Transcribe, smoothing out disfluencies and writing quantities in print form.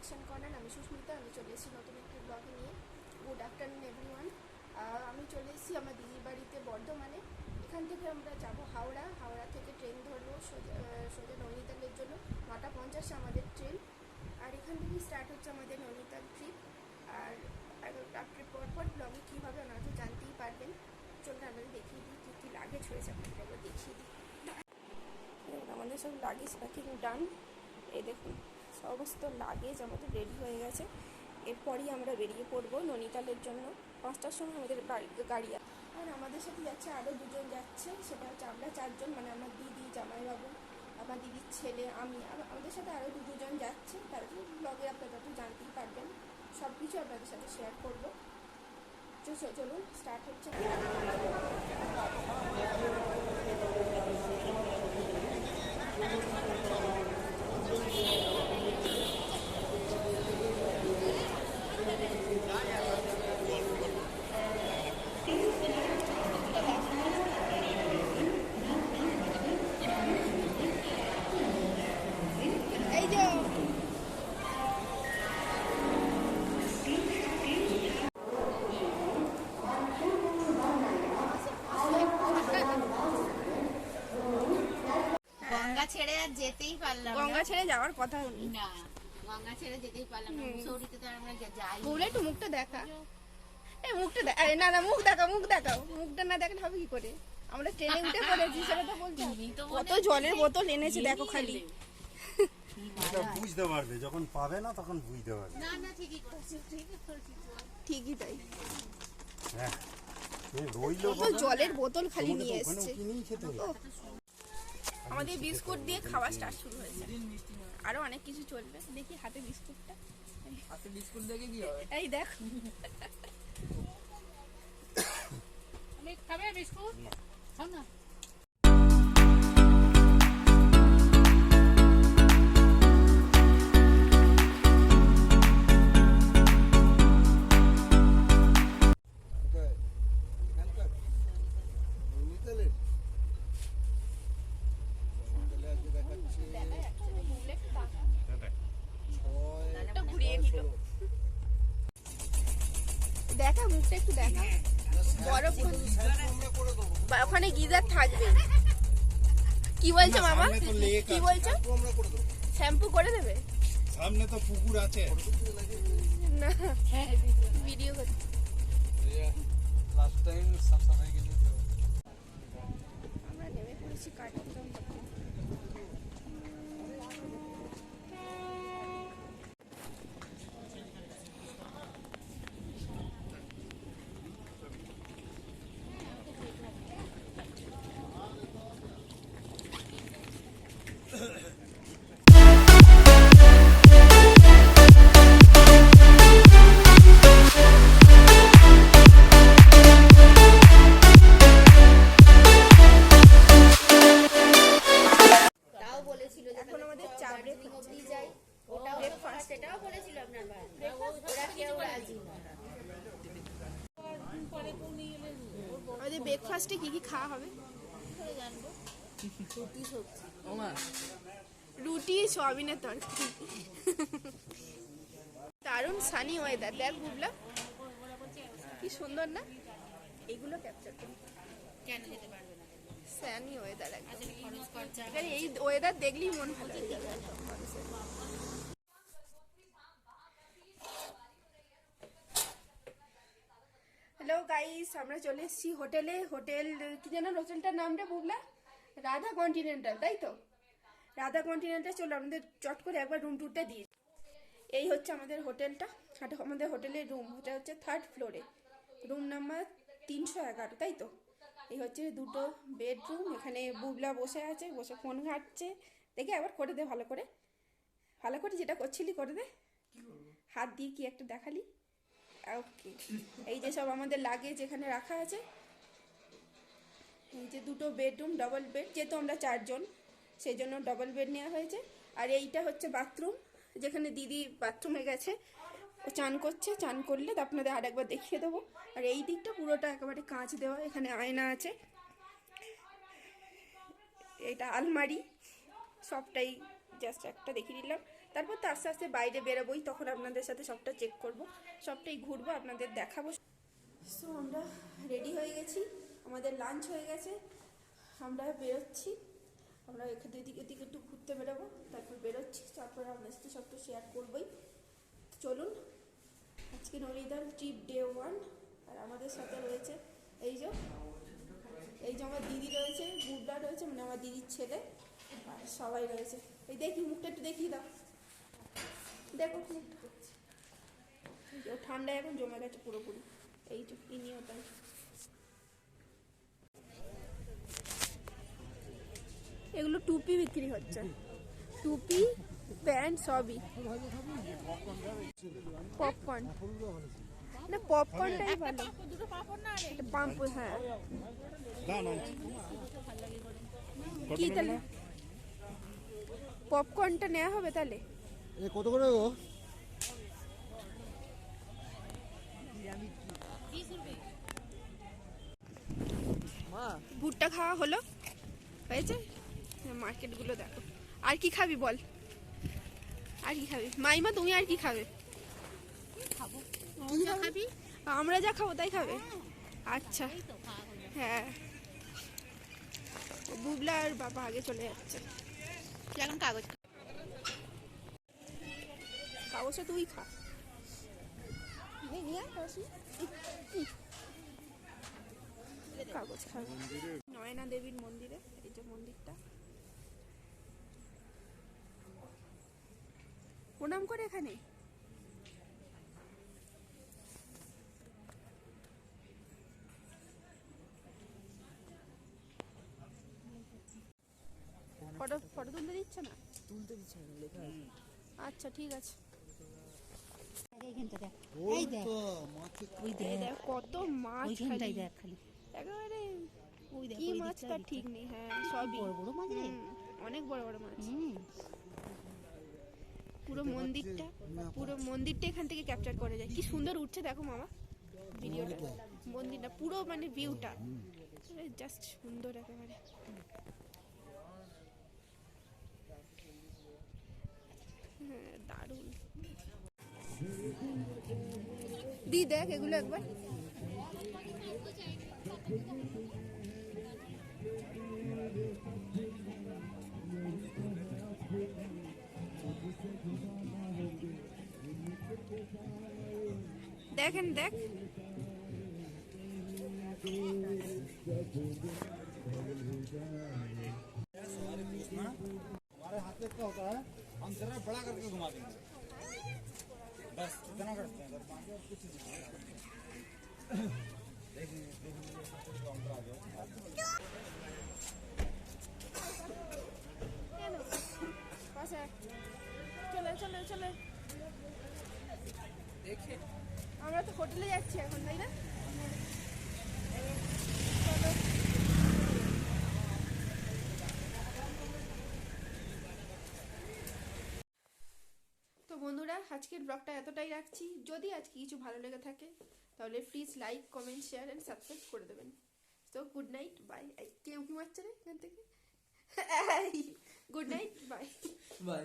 Fashion corner. আমি সুস্মিতা, আমি চলে এসেছি নতুন একটি ব্লগ নিয়ে। Good afternoon everyone. আমি চলে এসেছি আমার দিদির বাড়িতে বর্ধমানে। এখান থেকে আমরা যাব হাওড়া। হাওড়া থেকে ট্রেন ধরবো সোজা নৈনিতালের জন্য। 9:50 আমাদের ট্রেন। আর এখান থেকেই স্টার্ট হচ্ছে আমাদের নৈনিতাল ট্রিপ। আর ট্রিপ পর ব্লগে কী হবে আপনারা তো জানতেই পারবেন। চলুন আপনাদের দেখিয়ে দিই কী কী লাগেজ হয়েছে, আপনাদের একবার দেখিয়ে দিই। আমাদের সব লাগেজ প্যাকিং ডান। এই দেখুন সমস্ত লাগেজ আমাদের রেডি হয়ে গেছে। এরপরই আমরা বেরিয়ে পড়বো নৈনিতালের জন্য। 5টার সময় আমাদের গাড়ি। আর আমাদের সাথে যাচ্ছে আরও দুজন যাচ্ছে, সেটা হচ্ছে আমরা 4 জন, মানে আমার দিদি, জামাইবাবু, আমার দিদির ছেলে, আমি। আমাদের সাথে আরও দুজন যাচ্ছে। তারপর ব্লগে আপনারা তো জানতেই পারবেন, সব কিছু আপনাদের সাথে শেয়ার করবো। চলুন স্টার্ট হচ্ছে। গঙ্গা ছেড়ে আর যেতেই পারলাম না। গঙ্গা ছেড়ে যাওয়ার কথা না, গঙ্গা ছেড়ে যেতেই পারলাম না। মুসৌরিতে তো আমরা যাই। বলে একটু মুখটা দেখা, এই মুখটা দেখা। আরে না মুখ দেখাও, মুখ দেখাও। মুখটা না দেখালে হবে কি করে? আমরা ট্রেনে উঠে পড়েছি, সেটা তো বলছি। কত জলের বোতল এনেছে দেখো খালি। এটা বুঝতে পারবে, যখন পাবে না তখন বুঝতে পারবে। না না, ঠিকই করেছিস, ঠিকই তাই। হ্যাঁ, রইলো কত জলের বোতল খালি নিয়ে এসেছে। কিনেই খেতে হবে। আমাদের বিস্কুট দিয়ে খাওয়া স্টার্ট শুরু হয়েছে। আরো অনেক কিছু চলবে। দেখি হাতে বিস্কুটটা। হাতে বিস্কুট দেখে কি হবে? এই দেখ, আমি খাবে বিস্কুট? খাও না। দেখা মুখটা একটু দেখা। বরফ ওখানে গিজার থাকবে। কি বলছো মামা? কি বলছো? শ্যাম্পু করে দেবে? সামনে তো পুকুর আছে। না, ভিডিও করছি। লাস্ট টাইম সব সময় গেলে তো আমরা নেমে পড়েছি কার্টুন। তাও বলেছিল যে এখন আমাদের চা ব্রেক অবধি যাই। ওটাও সেটাও বলেছিল আপনার ভাই। ওরা কেউ রাজি না। আমাদের ব্রেকফাস্টে কি কি খাওয়া হবে? জানবো। রুটি সবজি। ওমা রুটি, সয়াবিনের তরকারি। দারুণ সানি ওয়েদার। দেখ বুবলা কি সুন্দর না? এগুলো ক্যাপচার করি। কেন যেতে পারবে না? সানি ওয়েদার একদম। আজকে খরচ খরচা। এখানে এই ওয়েদার দেখলেই মন ভালো হয়ে যাবে একদম মানুষের। হ্যালো গাইস, আমরা চলে এসেছি হোটেলে। হোটেল কি যেন হোটেলটার নামটা বুবলা? রাধা কন্টিনেন্টাল, তাই তো? রাধা কন্টিনেন্টাল। চলো আমাদের চট করে একবার রুম টুরটা দিয়ে। এই হচ্ছে আমাদের হোটেলটা। আমাদের হোটেলের রুম, এটা হচ্ছে 3rd ফ্লোরে, রুম নাম্বার 311, তাই তো? এই হচ্ছে দুটো বেডরুম। এখানে বুবলা বসে আছে, বসে ফোন ঘাঁটছে। দেখে আবার করে দে ভালো করে, ভালো করে যেটা করছিলি করে দে। হাত দিয়ে কি একটা দেখালি। ওকে, এই যে সব আমাদের লাগেজ এখানে রাখা আছে। এই যে দুটো বেডরুম, ডবল বেড, যেহেতু আমরা 4 জন সেই জন্য ডবল বেড নেওয়া হয়েছে। আর এইটা হচ্ছে বাথরুম, যেখানে দিদি বাথরুমে গেছে, ও চান করছে। চান করলে তো আপনাদের আরেকবার দেখিয়ে দেবো। আর এই দিকটা পুরোটা একেবারে কাঁচ দেওয়া, এখানে আয়না আছে। এটা আলমারি, সবটাই জাস্ট একটা দেখিয়ে দিলাম। তারপর তো আস্তে আস্তে বাইরে বেরোবোই, তখন আপনাদের সাথে সবটা চেক করব, সবটাই ঘুরবো, আপনাদের দেখাবো। সো আমরা রেডি হয়ে গেছি, আমাদের লাঞ্চ হয়ে গেছে, আমরা বেরোচ্ছি। আমরা এখান থেকে দিকে একটু ঘুরতে বেরোবো, তারপর বেরোচ্ছি, তারপর আপনার সাথে সবটা শেয়ার করবোই। চলুন, আজকে নৈনিতাল ট্রিপ ডে 1, আর আমাদের সাথে রয়েছে এই যে আমার দিদি রয়েছে, বুবলা রয়েছে, মানে আমার দিদির ছেলে, আর সবাই রয়েছে। এই দেখি মুখটা একটু দেখিয়ে দাও, দেখো মুখটা করছে। ঠান্ডা এখন জমে গেছে পুরোপুরি, এই যে ইনিও তাই। এগুলো টুপি বিক্রি হচ্ছে, টুপি প্যান্ট সবই। পপকর্ন না, পপকর্নটাই ভালো, পাম্প। হ্যাঁ কি তাহলে পপকর্নটা নেওয়া হবে তাহলে? কত করে গো? ভুট্টা খাওয়া হলো, হয়েছে। মার্কেটগুলো দেখো। আর কি খাবি বল, আর কি খাবি মাইমা, তুমি আর কি খাবে? খাবি? আমরা যা খাবো তাই খাবে। আচ্ছা হ্যাঁ, বুবলা আর বাবা আগে চলে যাচ্ছে। এখন কাগজটা তুই খা। কাগজ খা। নয়না দেবীর মন্দিরে, এই যে মন্দিরটা, প্রণাম করে এখানে। ফটো তুলতে দিচ্ছে না? তুলতে দিচ্ছে না, লেখা আছে। আচ্ছা ঠিক আছে। ওই তো মাছ, এই দেখ কত মাছ, খালি একেবারে কি মাছ তার ঠিক নেই। হ্যাঁ সবই বড় বড় মাছ, অনেক বড় বড় মাছ। পুরো মন্দিরটা এখান থেকে ক্যাপচার করা যায়। কি সুন্দর উঠছে দেখো মামা ভিডিওটা, মন্দিরটা পুরো মানে ভিউটা জাস্ট সুন্দর একেবারে। হ্যাঁ দারুণ। দি দেখ এগুলো একবার। দেখেন দেখ, हमारे हाथ में क्या होता है, हम जरा बड़ा करके घुमा देंगे, बस इतना करते हैं। बाकी और कुछ नहीं। চলে চলে চলে, আমরা তো হোটেলে যাচ্ছি এখন, তাই না? তো বন্ধুরা, আজকের ব্লগটা এতটাই রাখছি। যদি আজকে কিছু ভালো লেগে থাকে তাহলে please like, comment, share and subscribe করে দেবেন। তো গুড নাইট, বাই। কেউ কি মারছে রে এখান থেকে? Good night, bye bye.